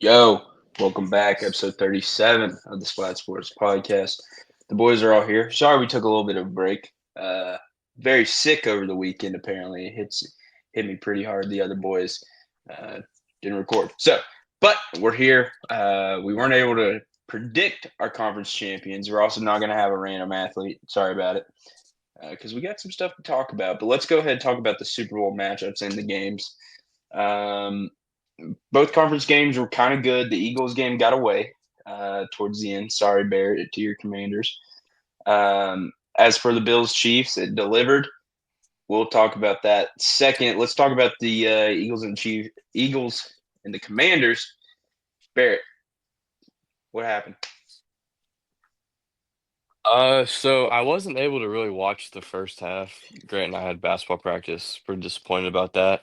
Yo, welcome back, episode 37 of the Splat Sports Podcast. The boys are all here. Sorry we took a little bit of a break. Uh, very sick over the weekend, apparently. Hit me pretty hard. The other boys uh, didn't record. But we're here. We weren't able to predict our conference champions. We're also not going to have a random athlete. Sorry about it. Because we got some stuff to talk about. But let's go ahead and talk about the Super Bowl matchups and the games. Um, both conference games were kind of good. The Eagles game got away towards the end. Sorry, Barrett, to your Commanders. As for the Bills Chiefs, it delivered. We'll talk about that second. Let's talk about the Eagles and the Commanders. Barrett, what happened? So I wasn't able to really watch the first half. Grant and I had basketball practice. Pretty disappointed about that.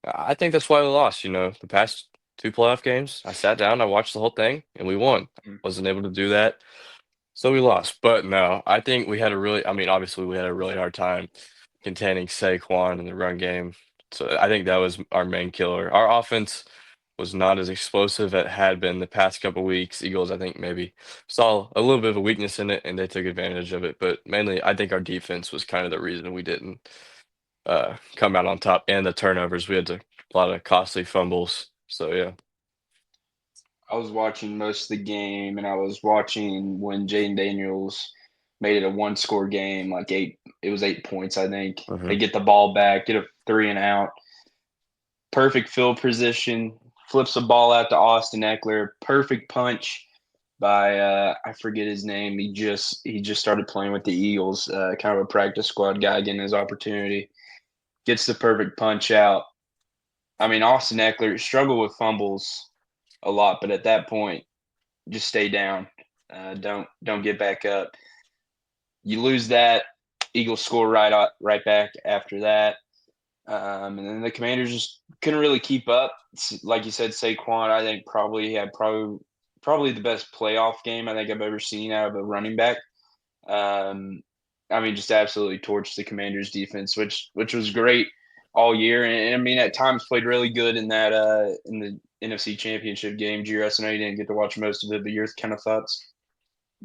I think that's why we lost. The past two playoff games, I sat down, I watched the whole thing, and we won. Wasn't able to do that, so we lost. But no, I think we had a really, I mean, obviously we had a really hard time containing Saquon in the run game. So I think that was our main killer. Our offense was not as explosive as it had been the past couple weeks. Eagles, I think, maybe saw a little bit of a weakness in it, and they took advantage of it. But mainly, I think our defense was kind of the reason we didn't come out on top, and the turnovers. We had a lot of costly fumbles. So yeah. I was watching most of the game, and I was watching when Jaden Daniels made it a one-score game, like eight. It was 8 points, I think. Hmm. They get the ball back, get a three and out. Perfect field position, flips the ball out to Austin Eckler. Perfect punch by I forget his name. He just started playing with the Eagles, kind of a practice squad guy getting his opportunity. Gets the perfect punch out. I mean, Austin Eckler struggled with fumbles a lot, but at that point, just stay down. Don't get back up. You lose that. Eagles score right back after that. And then the Commanders just couldn't really keep up. Like you said, Saquon, I think probably the best playoff game I think I've ever seen out of a running back. Um, I mean, just absolutely torched the Commanders defense, which was great all year. And I mean, at times played really good in that in the NFC Championship game. Gers, I know you didn't get to watch most of it, but your kind of thoughts?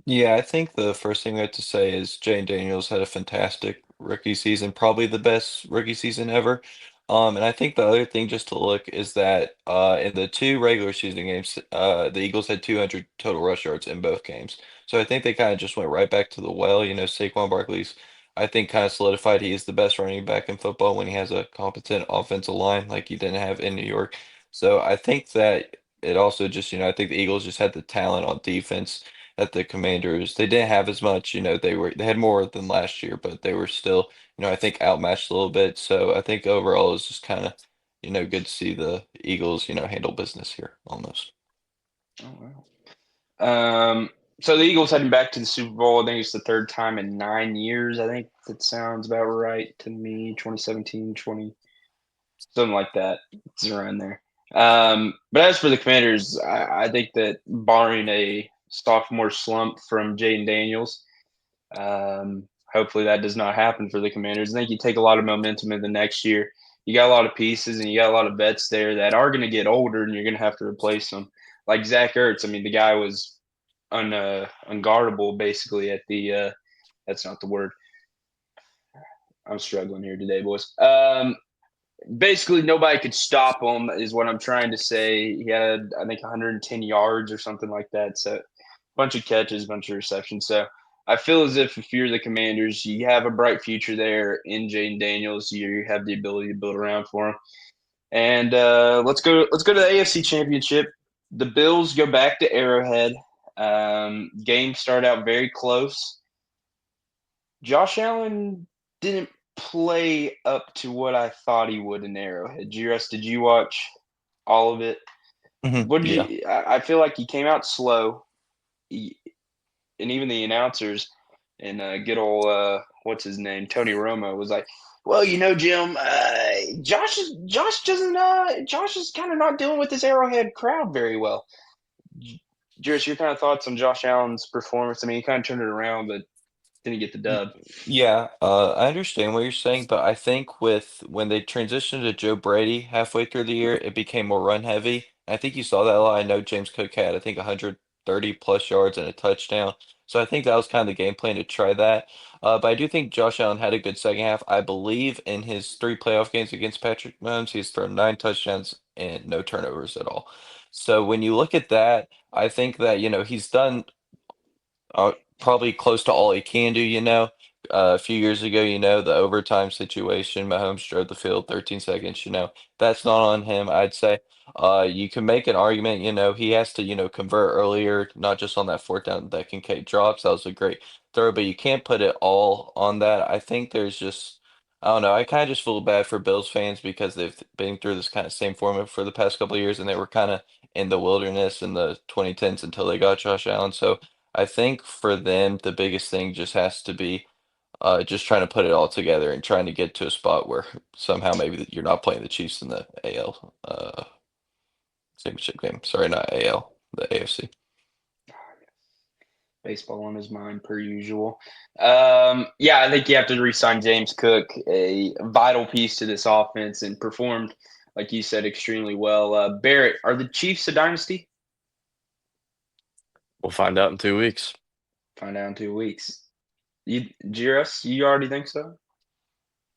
Yeah, I think the first thing we have to say is Jane Daniels had a fantastic rookie season, probably the best rookie season ever. And I think the other thing just to look is that in the two regular season games, the Eagles had 200 total rush yards in both games. So I think they kind of just went right back to the well. Saquon Barkley's, I think, kind of solidified he is the best running back in football when he has a competent offensive line like he didn't have in New York. So I think that it also just, I think the Eagles just had the talent on defense that the Commanders they didn't have as much. They had more than last year, but they were still, I think outmatched a little bit. So I think overall it's just kind of, good to see the Eagles, handle business here almost. Oh wow. So the Eagles heading back to the Super Bowl. I think it's the third time in 9 years. I think that sounds about right to me. 2017, 20, something like that. It's around there. But as for the Commanders, I think that barring a sophomore slump from Jaden Daniels, hopefully that does not happen for the Commanders. I think you take a lot of momentum in the next year. You got a lot of pieces and you got a lot of vets there that are going to get older, and you're going to have to replace them. Like Zach Ertz, I mean, the guy was unguardable basically at the. That's not the word. I'm struggling here today, boys. Basically nobody could stop him is what I'm trying to say. He had I think 110 yards or something like that. So a bunch of catches, a bunch of receptions. So I feel as if you're the Commanders, you have a bright future there in Jaden Daniels. You have the ability to build around for him. And let's go to the AFC Championship. The Bills go back to Arrowhead. Game start out very close. Josh Allen didn't play up to what I thought he would in Arrowhead. Giras, did you watch all of it? What did Yeah. you? I feel like he came out slow, he, and even the announcers and good old what's his name, Tony Romo was like, "Well, Jim, Josh is kind of not dealing with this Arrowhead crowd very well." Giras, your kind of thoughts on Josh Allen's performance? I mean, he kind of turned it around, but didn't get the Y- dub. Yeah, I understand what you're saying, but I think with when they transitioned to Joe Brady halfway through the year, it became more run heavy, I think you saw that a lot. I know James Cook had, I think, 130 plus yards and a touchdown. So I think that was kind of the game plan to try that. But I do think Josh Allen had a good second half. I believe in his three playoff games against Patrick Mahomes, he's thrown 9 touchdowns and no turnovers at all. So when you look at that, I think that, he's done probably close to all he can do, a few years ago, the overtime situation, Mahomes drove the field 13 seconds, that's not on him, I'd say. You can make an argument, he has to, convert earlier, not just on that fourth down that Kincaid drops. That was a great throw, but you can't put it all on that. I think there's just, I don't know, I kind of just feel bad for Bills fans because they've been through this kind of same format for the past couple of years, and they were kind of in the wilderness in the 2010s until they got Josh Allen. So I think for them, the biggest thing just has to be just trying to put it all together and trying to get to a spot where somehow maybe that you're not playing the Chiefs in the AL championship game. Sorry, not AL, the AFC. Baseball on his mind per usual. Yeah, I think you have to re-sign James Cook, a vital piece to this offense, and performed, like you said, extremely well. Barrett, are the Chiefs a dynasty? We'll find out in 2 weeks. Find out in 2 weeks. You, Jiros, you already think so?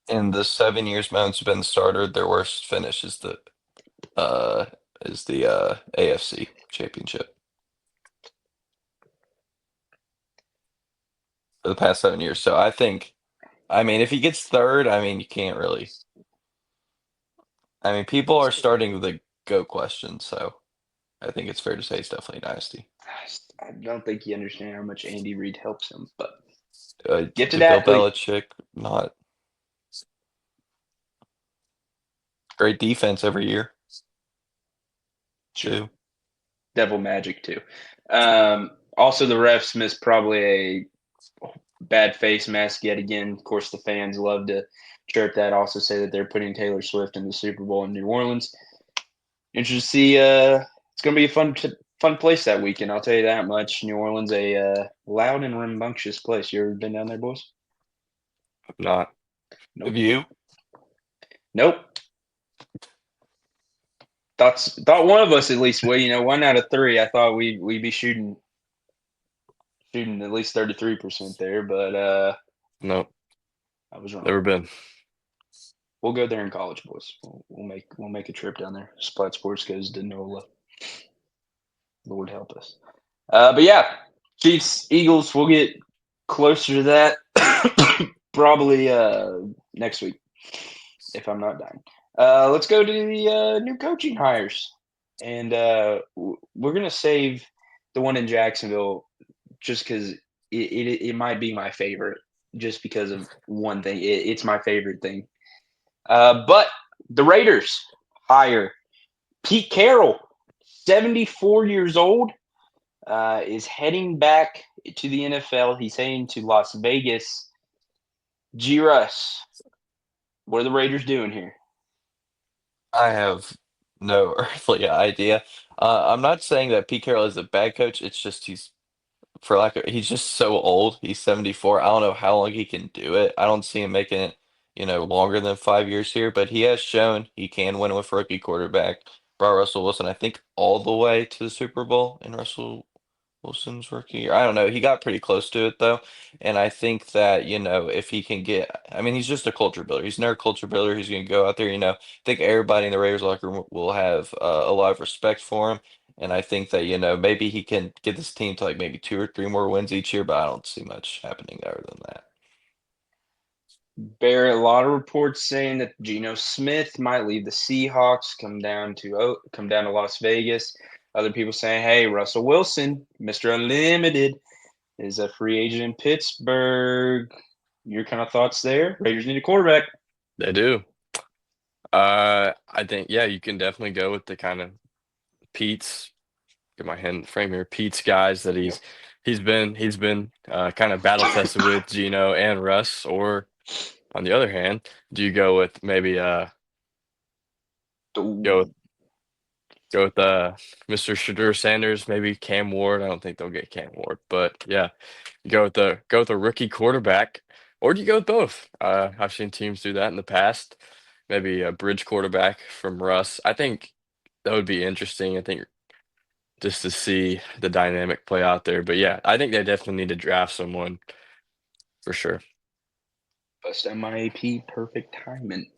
In the 7 years Mahomes been the starter, their worst finish uh is the AFC championship for the past 7 years. So I think, I mean, if he gets third, I mean, you can't really. I mean, people are starting the GOAT question, so I think it's fair to say it's definitely a dynasty. I don't think you understand how much Andy Reid helps him, but get to To Bill that, please. Belichick, not great defense every year, Sure. too. Devil magic too. Also, the refs missed probably a bad face mask yet again. Of course, the fans love to chirp that. Also, say that they're putting Taylor Swift in the Super Bowl in New Orleans. Interested to see. It's going to be a fun place that weekend. I'll tell you that much. New Orleans, a loud and rambunctious place. You ever been down there, boys? Not. Nope. Have you? Nope. Thought one of us at least would. 1 out of 3. I thought we'd be shooting at least 33% there, but No. I was wrong. Never been. We'll go there in college, boys. We'll make a trip down there. Splat Sports goes to NOLA. Lord help us. But yeah, Chiefs, Eagles. We'll get closer to that probably next week if I'm not dying. Let's go to the new coaching hires, and we're gonna save the one in Jacksonville just because it might be my favorite, just because of one thing. It's my favorite thing. But the Raiders hire Pete Carroll, 74 years old, is heading back to the NFL. He's heading to Las Vegas. G. Russ, what are the Raiders doing here? I have no earthly idea. I'm not saying that Pete Carroll is a bad coach. It's just he's just so old. He's 74. I don't know how long he can do it. I don't see him making it, longer than 5 years here, but he has shown he can win with rookie quarterback. Brought Russell Wilson, I think, all the way to the Super Bowl in Russell Wilson's rookie year. I don't know. He got pretty close to it though. And I think that, if he can I mean, he's just a culture builder. He's never a culture builder. He's going to go out there, I think everybody in the Raiders locker room will have a lot of respect for him. And I think that, maybe he can get this team to like maybe 2 or 3 more wins each year, but I don't see much happening other than that. Barrett, a lot of reports saying that Geno Smith might leave the Seahawks, come down to Las Vegas. Other people saying, "Hey, Russell Wilson, Mr. Unlimited, is a free agent in Pittsburgh." Your kind of thoughts there? Raiders need a quarterback. They do. I think, yeah, you can definitely go with the kind of Pete's, get my hand frame here, Pete's guys that Yep. he's been kind of battle tested with Gino and Russ. Or on the other hand, do you go with maybe go with Ooh. go with Mr. Shadur Sanders, maybe Cam Ward? I don't think they'll get Cam Ward, but yeah, you go with a rookie quarterback, or do you go with both? I've seen teams do that in the past. Maybe a bridge quarterback from Russ. I think that would be interesting. I think just to see the dynamic play out there. But yeah, I think they definitely need to draft someone for sure. Bust out my AP, perfect timing.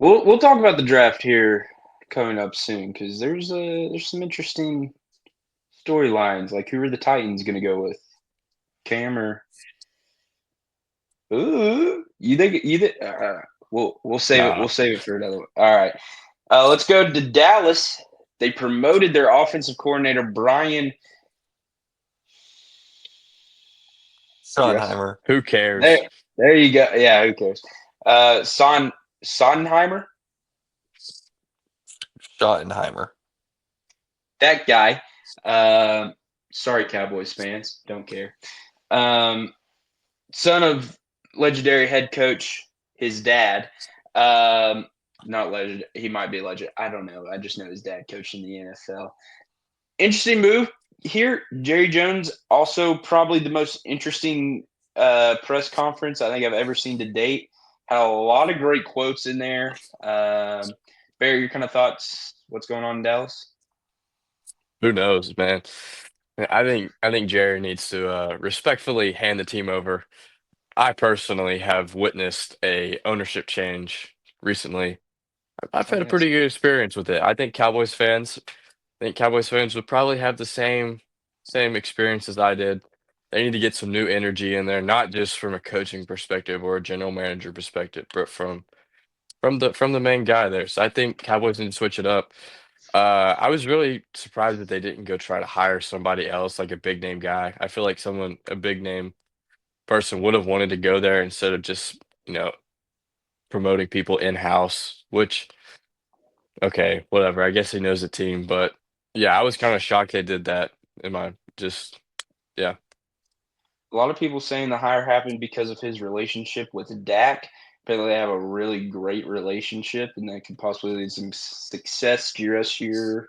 We'll talk about the draft here coming up soon because there's some interesting storylines. Like, who are the Titans going to go with? Cam or ooh? You think you think? We'll save it. Nah, We'll save it for another one. All right. Let's go to Dallas. They promoted their offensive coordinator Brian. Yes. Schottenheimer. who cares? There you go. Yeah. Who cares? Sondenheimer. Schottenheimer. That guy. Sorry, Cowboys fans. Don't care. Um, son of legendary head coach, his dad. Not legend. He might be a legend. I don't know. I just know his dad coached in the NFL. Interesting move here. Jerry Jones, also probably the most interesting press conference I think I've ever seen to date. Had a lot of great quotes in there. Barry, your kind of thoughts? What's going on in Dallas? Who knows, man? I think Jerry needs to respectfully hand the team over. I personally have witnessed a ownership change recently. I've Oh had a yes. pretty good experience with it. I think Cowboys fans would probably have the same experience as I did. They need to get some new energy in there, not just from a coaching perspective or a general manager perspective, but from the main guy there. So I think Cowboys need to switch it up. I was really surprised that they didn't go try to hire somebody else, like a big name guy. I feel like a big name person would have wanted to go there instead of just, promoting people in-house, which, okay, whatever. I guess he knows the team, but yeah, I was kind of shocked they did that. Am I just, yeah. A lot of people saying the hire happened because of his relationship with Dak. Apparently, they have a really great relationship, and that could possibly lead to some success this year.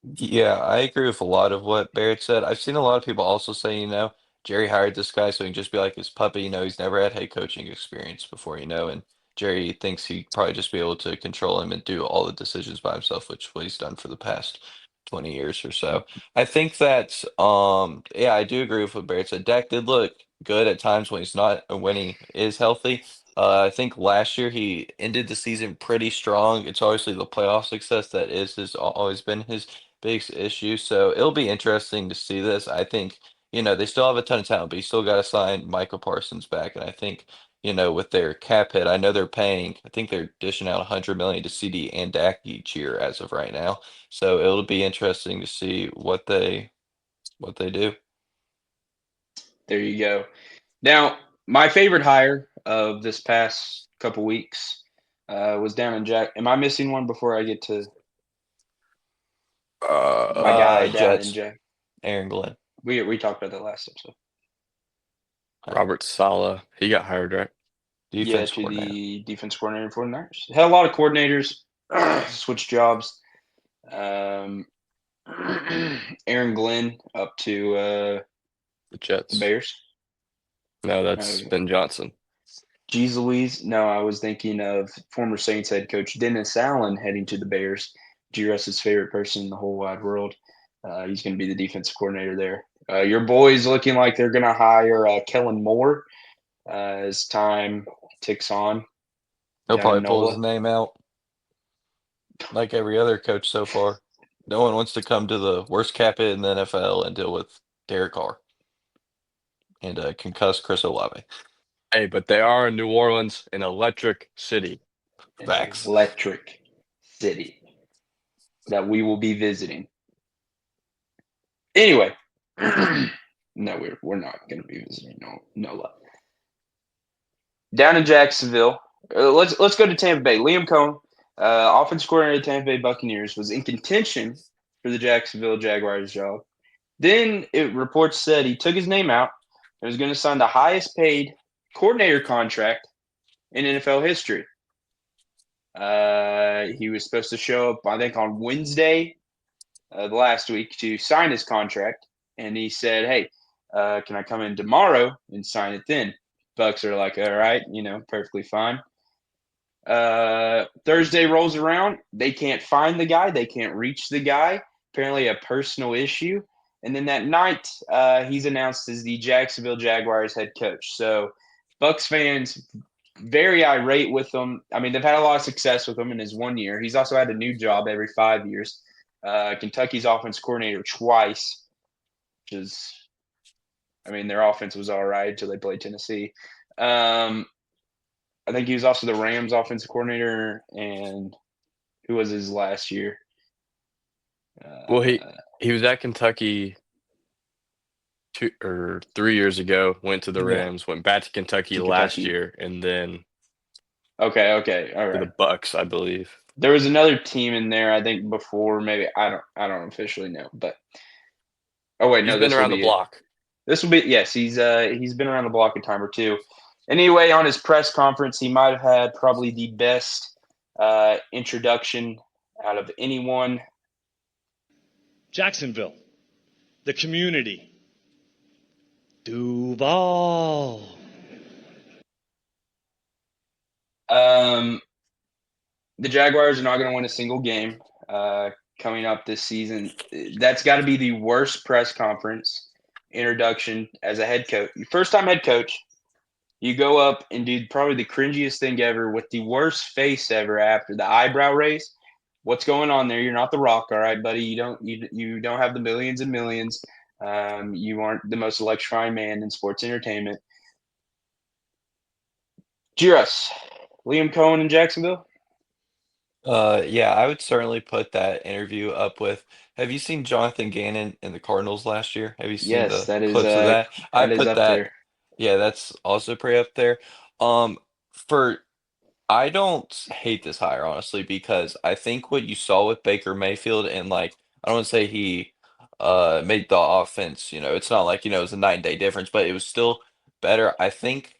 Yeah, I agree with a lot of what Barrett said. I've seen a lot of people also say, Jerry hired this guy so he can just be like his puppy. He's never had head coaching experience before, and Jerry thinks he'd probably just be able to control him and do all the decisions by himself, which is what he's done for the past 20 years or so. I think that, yeah, I do agree with what Barrett said. Dak did look good at times when he's not, when he is healthy. I think last year he ended the season pretty strong. It's obviously the playoff success that is has always been his biggest issue. So it'll be interesting to see this. I think, they still have a ton of talent, but you still got to sign Michael Parsons back. And I think, with their cap hit, I know they're paying, I think they're dishing out 100 million to CD and Dak each year as of right now. So it'll be interesting to see what they do. There you go. Now, my favorite hire of this past couple weeks was down in Jack. Am I missing one before I get to my guy down in Jets, Jack? Aaron Glenn, We talked about that last episode. Robert Saleh, he got hired, right? Yeah, defense to coordinator. the defense coordinator for the Niners. Had a lot of coordinators switch jobs. Um, Aaron Glenn up to The the Jets. Bears. No, that's Okay. Ben Johnson. Jeez Louise. No, I was thinking of former Saints head coach Dennis Allen heading to the Bears. G. Russ's favorite person in the whole wide world. He's going to be the defensive coordinator there. Your boys looking like they're going to hire Kellen Moore as time ticks on He'll down in probably pull his NOLA. name out like every other coach so far. No one wants to come to the worst cap hit in the NFL and deal with Derek Carr and concuss Chris Olave. Hey, but they are in New Orleans, an electric city. An Facts. electric city that we will be visiting. Anyway, no, we're not going to be visiting NOLA. Down in Jacksonville, let's go to Tampa Bay. Liam Cohen, offensive coordinator of the Tampa Bay Buccaneers, was in contention for the Jacksonville Jaguars job. Then reports said he took his name out and was going to sign the highest paid coordinator contract in NFL history. He was supposed to show up, I think, on Wednesday the last week to sign his contract, and he said, "Hey, can I come in tomorrow and sign it then?" Bucks are like, "All right, perfectly fine." Thursday rolls around. They can't find the guy. They can't reach the guy. Apparently, a personal issue. And then that night, he's announced as the Jacksonville Jaguars head coach. So, Bucks fans very irate with him. I mean, they've had a lot of success with him in his 1 year. He's also had a new job every 5 years. Kentucky's offense coordinator twice, which is, I mean, their offense was all right until they played Tennessee. I think he was also the Rams offensive coordinator, and who was his last year? Well, Uh, he was at Kentucky 2 or 3 years ago. Went to the Yeah. Rams. Went back to Kentucky to last Kentucky. year, and then Okay, all to the right. Bucks, I believe. There was another team in there, I think, before. Maybe I don't officially know, but oh wait, He's no, been this will around the be it. block. This will be yes. He's been around the block a time or two. Anyway, on his press conference, he might have had probably the best introduction out of anyone. Jacksonville, the community, Duval. Um, the Jaguars are not going to win a single game coming up this season. That's got to be the worst press conference introduction as a head coach. First time head coach, you go up and do probably the cringiest thing ever with the worst face ever after the eyebrow raise. What's going on there? You're not the Rock, all right, buddy. You don't have the millions and millions. You aren't the most electrifying man in sports entertainment. Jiros, Liam Cohen in Jacksonville. Yeah, I would certainly put that interview up with. Have you seen Jonathan Gannon in the Cardinals last year? Have you seen Yes, the clips of that? I that is put up that. there. Yeah, that's also pretty up there. For I don't hate this hire, honestly, because I think what you saw with Baker Mayfield and like I don't want to say he made the offense, it's not like, it was a night and day difference, but it was still better. I think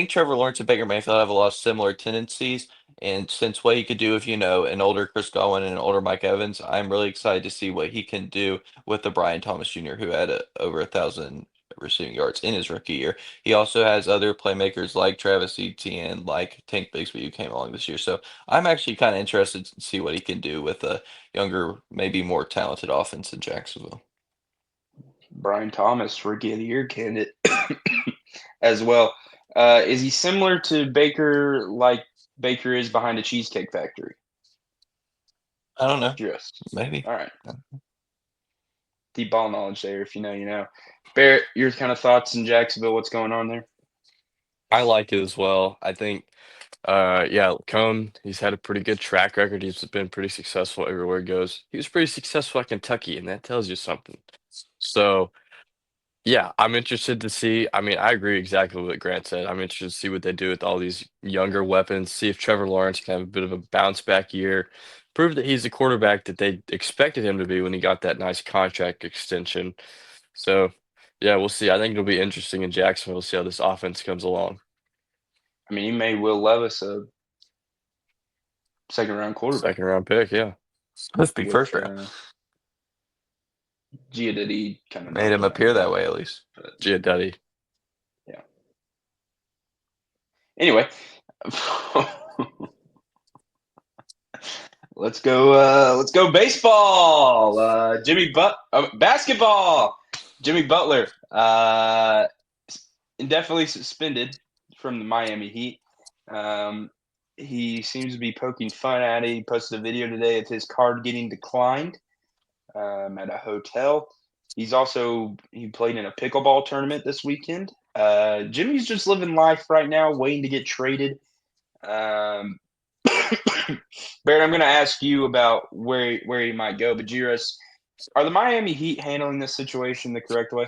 Trevor Lawrence and Baker Mayfield have a lot of similar tendencies. And since what he could do with, an older Chris Godwin and an older Mike Evans, I'm really excited to see what he can do with the Brian Thomas Jr., who had over 1,000 receiving yards in his rookie year. He also has other playmakers like Travis Etienne, like Tank Bigsby, who came along this year. So I'm actually kind of interested to see what he can do with a younger, maybe more talented offense in Jacksonville. Brian Thomas, Rookie of the Year candidate as well. Is he similar to Baker, like Baker is behind a Cheesecake Factory? I don't know, Just maybe. all right. Deep ball knowledge there. If you know, you know. Barrett, your kind of thoughts in Jacksonville? What's going on there? I like it as well. I think, yeah, Cone, he's had a pretty good track record. He's been pretty successful everywhere he goes. He was pretty successful at Kentucky, and that tells you something. So, yeah, I'm interested to see. I mean, I agree exactly with what Grant said. I'm interested to see what they do with all these younger weapons, see if Trevor Lawrence can have a bit of a bounce back year, prove that he's the quarterback that they expected him to be when he got that nice contract extension. So, yeah, we'll see. I think it'll be interesting in Jacksonville to see how this offense comes along. I mean, he made Will Levis a second round quarterback Second round pick, yeah. Supposed to be with first round. Giudice kind of Made knocked him him out of appear the that park. way at least. But Giudice. yeah. Anyway, let's go. Let's go baseball. Basketball. Jimmy Butler, indefinitely suspended from the Miami Heat. He seems to be poking fun at it. He posted a video today of his card getting declined at a hotel. He played in a pickleball tournament this weekend. Jimmy's just living life right now, waiting to get traded. Um, Barrett, I'm going to ask you about where he might go, but Jiros, are the Miami Heat handling this situation the correct way?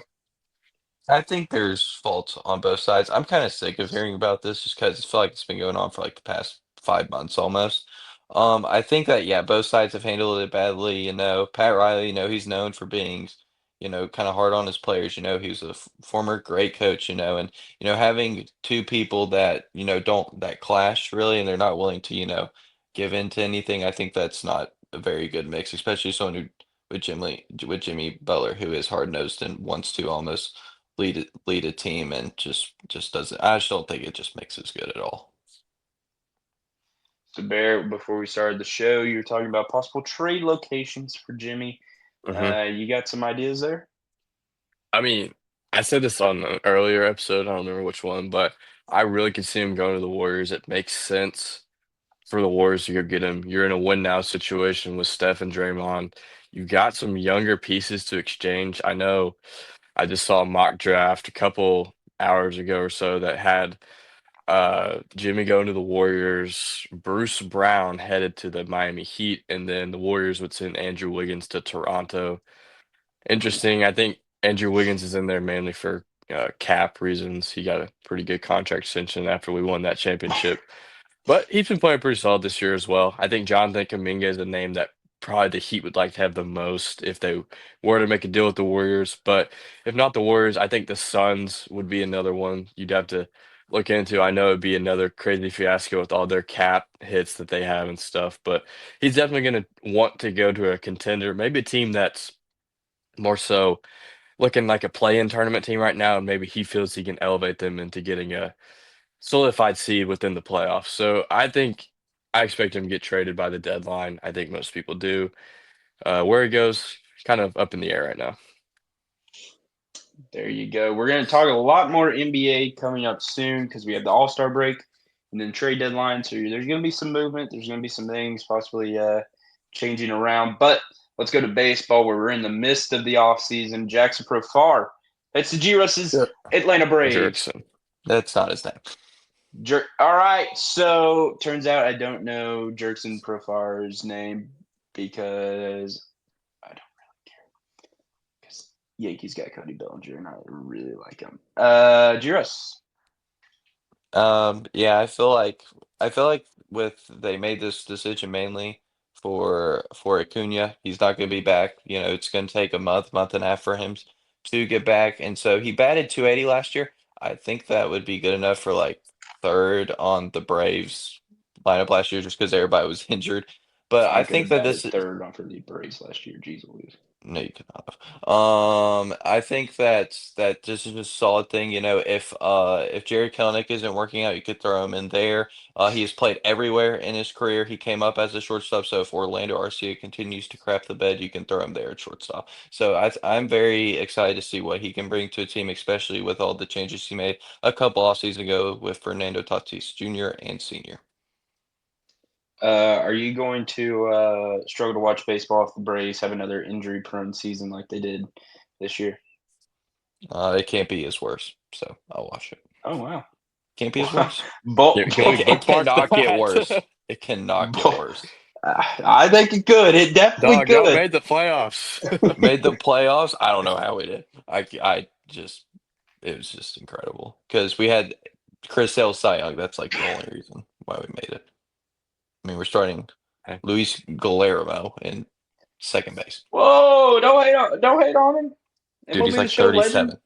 I think there's faults on both sides. I'm kind of sick of hearing about this just because I feel like it's been going on for like the past 5 months almost. I think that yeah, both sides have handled it badly. Pat Riley, he's known for being, kind of hard on his players. He was a former great coach. And having two people that don't that clash really, and they're not willing to give in to anything. I think that's not a very good mix, especially someone who with Jimmy Butler, who is hard nosed and wants to almost lead a team and just doesn't. I just don't think it just mixes good at all. So, Bear, before we started the show, you were talking about possible trade locations for Jimmy. Hmm. You got some ideas there? I mean, I said this on an earlier episode. I don't remember which one, but I really could see him going to the Warriors. It makes sense for the Warriors to go get him. You're in a win now situation with Steph and Draymond. You got some younger pieces to exchange. I know I just saw a mock draft a couple hours ago or so that had Jimmy going to the Warriors, Bruce Brown headed to the Miami Heat, and then the Warriors would send Andrew Wiggins to Toronto. Interesting. I think Andrew Wiggins is in there mainly for cap reasons. He got a pretty good contract extension after we won that championship. But he's been playing pretty solid this year as well. I think Jonathan Kuminga is a name that probably the Heat would like to have the most if they were to make a deal with the Warriors. But if not the Warriors, I think the Suns would be another one you'd have to look into. I know it'd be another crazy fiasco with all their cap hits that they have and stuff, but he's definitely going to want to go to a contender, maybe a team that's more so looking like a play-in tournament team right now, and maybe he feels he can elevate them into getting a solidified seed within the playoffs. So I expect him to get traded by the deadline. I think most people do. Where he goes, kind of up in the air right now. There you go. We're going to talk a lot more NBA coming up soon because we have the All-Star break and then trade deadline. So there's going to be some movement. There's going to be some things possibly changing around. But let's go to baseball where we're in the midst of the offseason. Jackson Profar. That's the G-Russ's Yep. Atlanta Braves. Jerkson. That's not his name. All right. So turns out I don't know Jerkson Profar's name because I don't really care. Because Yankees got Cody Bellinger and I really like him. G-Russ. Yeah, I feel like with they made this decision mainly for Acuna. He's not going to be back. It's going to take a month and a half for him to get back. And so he batted 280 last year. I think that would be good enough for like third on the Braves lineup last year just because everybody was injured. But I I could think have that batted this third on for the Braves last year. Jeez Louise. no, you could not have. I think that this is a solid thing. If Jared Kelenic isn't working out, you could throw him in there. He has played everywhere in his career. He came up as a shortstop, so if Orlando Arcia continues to crap the bed, you can throw him there at shortstop. So I'm very excited to see what he can bring to a team, especially with all the changes he made a couple off seasons ago with Fernando Tatis Jr. and Senior. Are you going to struggle to watch baseball if the Braves have another injury-prone season like they did this year? It can't be his worse, so I'll watch it. Oh wow! Can't be his worse. Can we It bookmark cannot get worse. that? It cannot get worse. I think it could. It definitely Dog, y'all could. made the playoffs. Made the playoffs. I don't know how we did. I just it was just incredible because we had Chris Sale Cy Young. That's like the only reason why we made it. I mean, we're starting Okay. Luis Guillermo in second base. Whoa! Don't hate on him. Dude, he's MLB The like Show legend, 37. He's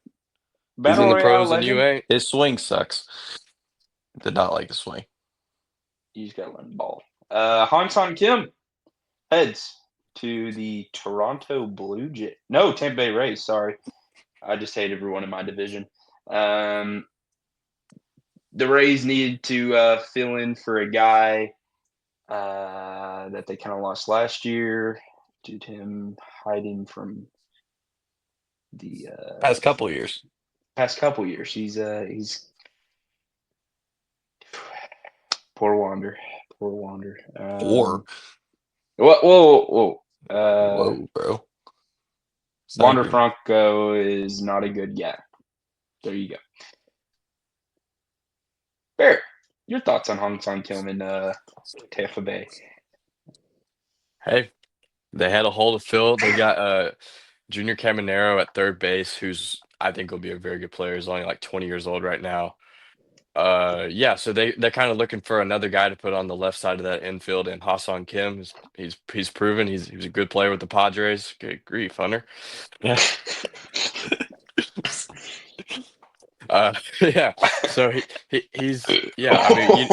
Battle in the Royale pros and you legend. ain't. His swing sucks. Did not like his swing. You just gotta learn the ball. Han Kim heads to the Toronto Blue Jay. No, Tampa Bay Rays. Sorry, I just hate everyone in my division. The Rays needed to fill in for a guy that they kind of lost last year due to him hiding from the Past couple of years. past couple years. He's poor Wander. Poor Wander. Or Whoa. whoa, bro. Wander Sniper. Franco is not a good guy. There you go. Barrett, your thoughts on Hong Song Kim in Tampa Bay? Hey, they had a hole to fill. They got Junior Caminero at third base, who's I think will be a very good player. He's only like 20 years old right now. Yeah, so they're kind of looking for another guy to put on the left side of that infield, and Hassan Kim he's proven he's a good player with the Padres. Good grief, Hunter. Yeah. Yeah. So he's yeah. I mean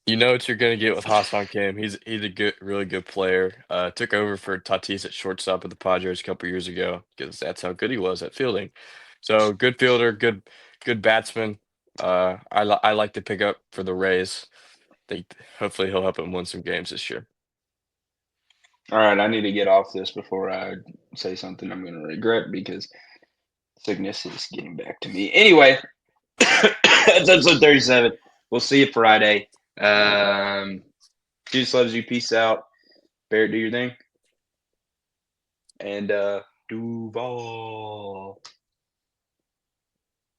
you know what you're gonna get with Hassan Kim. He's a really good player. Took over for Tatis at shortstop with the Padres a couple years ago because that's how good he was at fielding. So good fielder, good batsman. I like to pick up for the Rays. think hopefully he'll help him win some games this year. All right, I need to get off this before I say something I'm going to regret because sickness is getting back to me. Anyway, that's episode 37. We'll see you Friday. Jesus loves you. Peace out. Barrett, do your thing. And Duval.